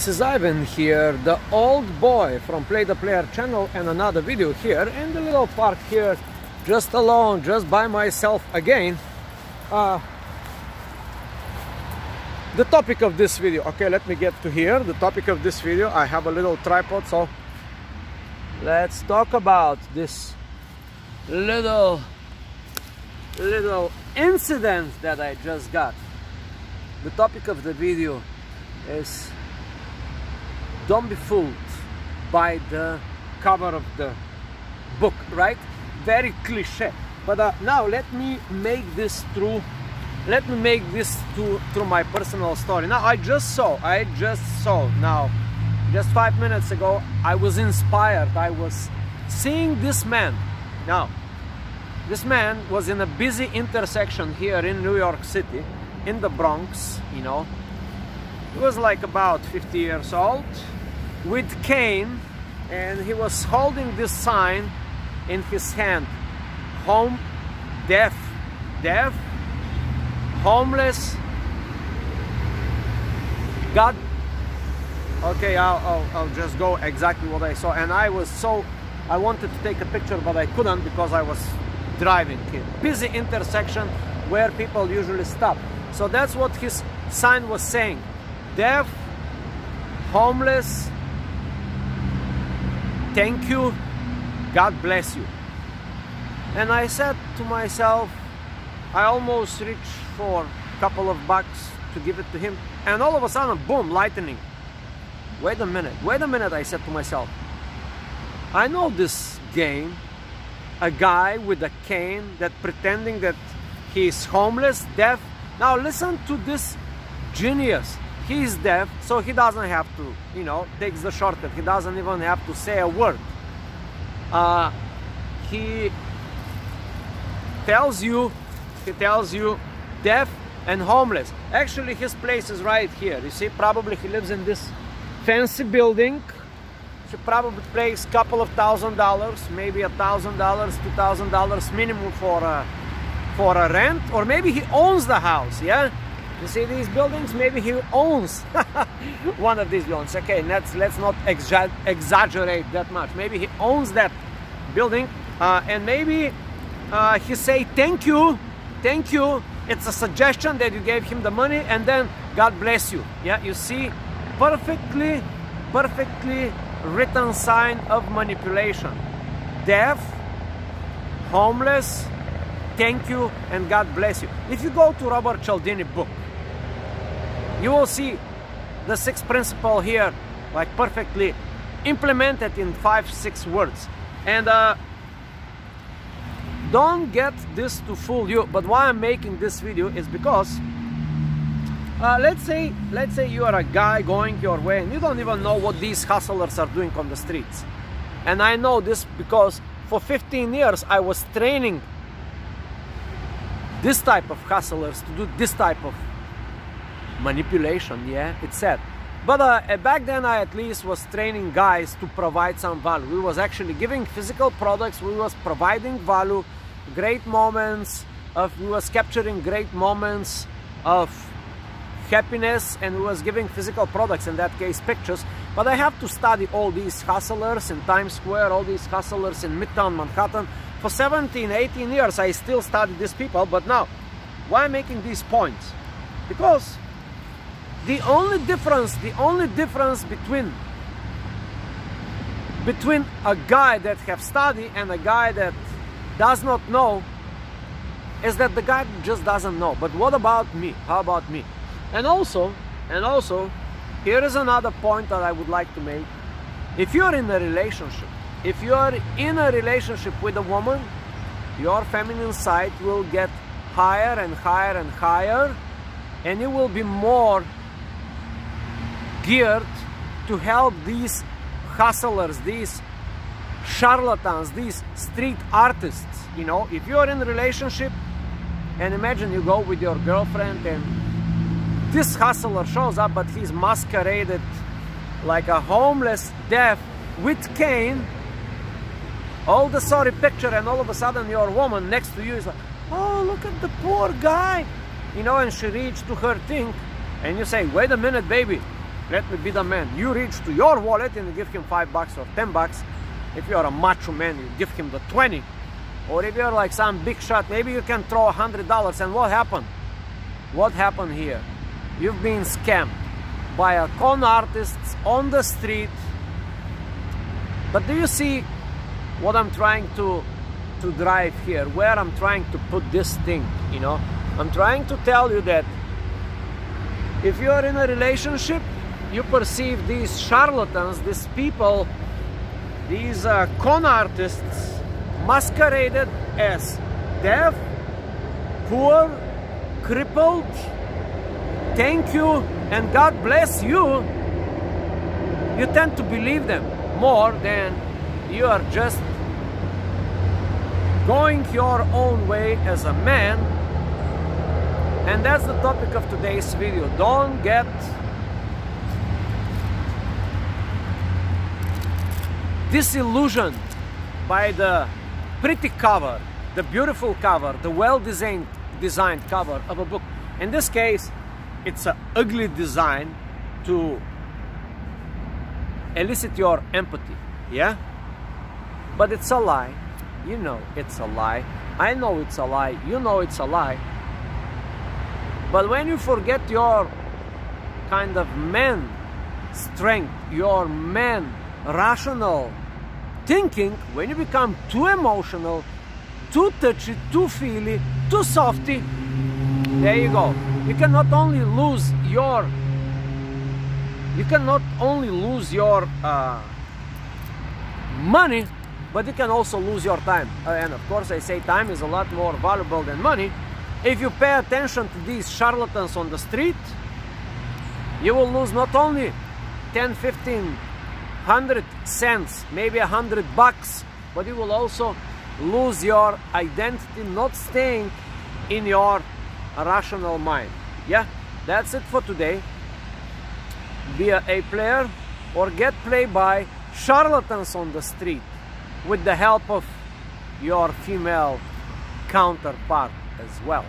This is Ivan here, the old boy from Play the Player channel, and another video here in the little park here, just alone, just by myself again. The topic of this video, okay, let me get to here. The topic of this video, I have a little tripod, so let's talk about this little incident that I just got. The topic of the video is: don't be fooled by the cover of the book, right? Very cliche. But now let me make this through. Let me make this through my personal story. Now I just saw. Now, just 5 minutes ago, I was inspired. I was seeing this man. Now, this man was in a busy intersection here in New York City, in the Bronx. You know, he was like about 50 years old, with cane, and he was holding this sign in his hand: home, deaf, homeless, God. Okay, I'll just go exactly what I saw. And I wanted to take a picture, but I couldn't because I was driving here. Busy intersection where people usually stop. So that's what his sign was saying: deaf, homeless, thank you, God bless you. And I said to myself, I almost reached for a couple of bucks to give it to him, and all of a sudden, boom, lightning. Wait a minute, I said to myself. I know this game. A guy with a cane that pretending that he's homeless, deaf. Now listen to this genius. He's deaf, so he doesn't have to, you know, takes the shortcut. He doesn't even have to say a word. He tells you deaf and homeless. Actually, his place is right here. You see, probably he lives in this fancy building. He probably pays a couple of $1,000, maybe $1,000, $2,000 minimum for a rent, or maybe he owns the house. Yeah. You see these buildings? Maybe he owns one of these buildings. Okay, let's not exaggerate that much. Maybe he owns that building, and maybe he say thank you. It's a suggestion that you gave him the money, and then God bless you. Yeah, you see, perfectly written sign of manipulation: deaf, homeless, thank you, and God bless you. If you go to Robert Cialdini book, you will see the 6th principle here, like perfectly implemented in 5-6 words. And don't get this to fool you. But why I'm making this video is because let's say you are a guy going your way and you don't even know what these hustlers are doing on the streets. And I know this because for 15 years I was training this type of hustlers to do this type of manipulation. Yeah, it's sad. But back then I at least was training guys to provide some value. We was actually giving physical products. We was providing value, great moments we was capturing great moments of happiness, and we was giving physical products, in that case pictures. But I have to study all these hustlers in Times Square, all these hustlers in Midtown Manhattan. For 17, 18 years I still study these people. But now, why I'm making these points? Because the only difference between a guy that have studied and a guy that does not know is that the guy just doesn't know. But what about me? How about me? And also, here is another point that I would like to make. If you're in a relationship, with a woman, your feminine side will get higher and higher and higher, and you will be more geared to help these hustlers, these charlatans, these street artists. You know, if you're in a relationship and imagine you go with your girlfriend and this hustler shows up, but he's masqueraded like a homeless, deaf, with cane, all the sorry picture, and all of a sudden your woman next to you is like, oh, look at the poor guy, you know, and she reached to her thing, and you say, wait a minute, baby, let me be the man. You reach to your wallet and you give him $5 or $10. If you're a macho man, you give him the 20. Or if you're like some big shot, maybe you can throw $100. And what happened? What happened here? You've been scammed by a con artists on the street. But do you see what I'm trying to drive here? Where I'm trying to put this thing, you know? I'm trying to tell you that if you're in a relationship, you perceive these charlatans, these people, these con artists masqueraded as deaf, poor, crippled, thank you, and God bless you. You tend to believe them more than you are just going your own way as a man. And that's the topic of today's video. Don't get disillusioned by the pretty cover, the beautiful cover, the well-designed cover of a book. In this case, it's an ugly design to elicit your empathy, yeah? But it's a lie. You know it's a lie. I know it's a lie. You know it's a lie. But when you forget your kind of man strength, your man rational thinking, when you become too emotional, too touchy, too feely, too softy, there you go. You can not only lose your money, but you can also lose your time. And of course I say time is a lot more valuable than money. If you pay attention to these charlatans on the street, you will lose not only 10, 15, 100 cents, maybe $100, but you will also lose your identity, not staying in your rational mind. Yeah, that's it for today. Be a A player or get played by charlatans on the street with the help of your female counterpart as well.